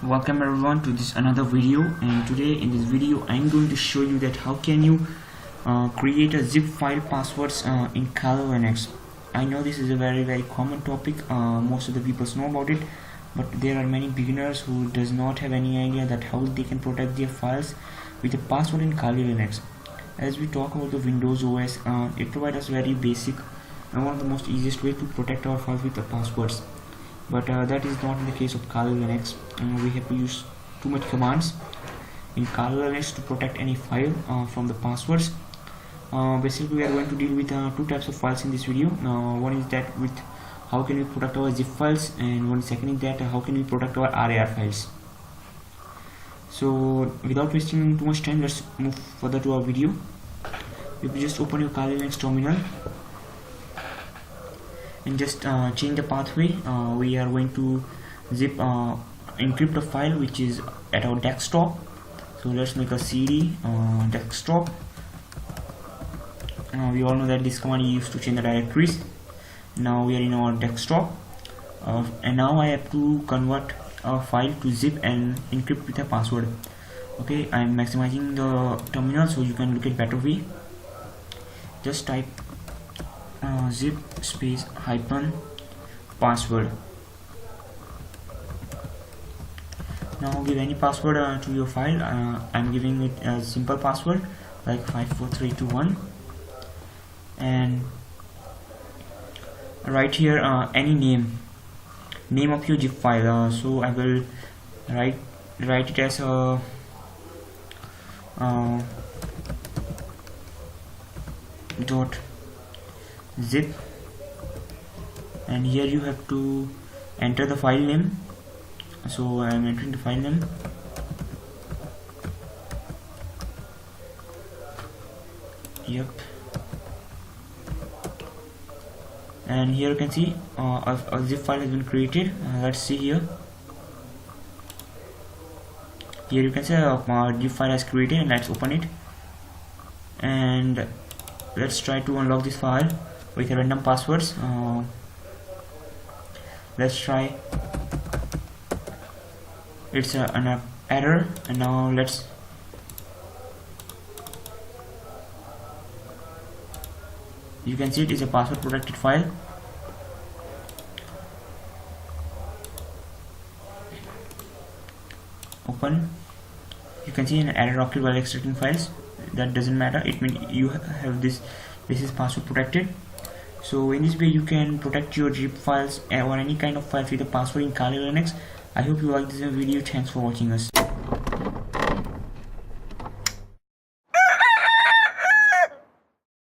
Welcome everyone to this another video, and today in this video I'm going to show you that how can you create a zip file passwords in Kali Linux. I know this is a very common topic. Most of the people know about it, but there are many beginners who does not have any idea that how they can protect their files with a password in Kali Linux. As we talk about the Windows OS, it provides us very basic and one of the most easiest way to protect our files with the passwords. But that is not in the case of Kali Linux. We have to use too much commands in Kali Linux to protect any file from the passwords. Basically, we are going to deal with two types of files in this video. One is that with how can we protect our zip files, and one second is that how can we protect our RAR files. So without wasting too much time, let's move further to our video. You just open your Kali Linux terminal and just change the pathway. We are going to zip encrypt a file which is at our desktop. So let's make a cd desktop. We all know that this command is used to change the directories. Now we are in our desktop, and now I have to convert a file to zip and encrypt with a password. Okay, I am maximizing the terminal so you can look at better way. Just type zip space hyphen password. Now give any password to your file. I'm giving it a simple password like 54321, and write here any name of your zip file. So I will write it as a dot zip, and here you have to enter the file name. So I am entering the file name. Yep. And here you can see a zip file has been created. Let's see here. Here you can see a zip file has created, and let's open it. And let's try to unlock this file with random passwords. Let's try. It's an error, and now let's you can see it is a password protected file. Open. You can see an error occurred while extracting files. That doesn't matter, it means you have this is password protected. So in this way you can protect your zip files or any kind of files with a password in Kali Linux. I hope you like this video. Thanks for watching us.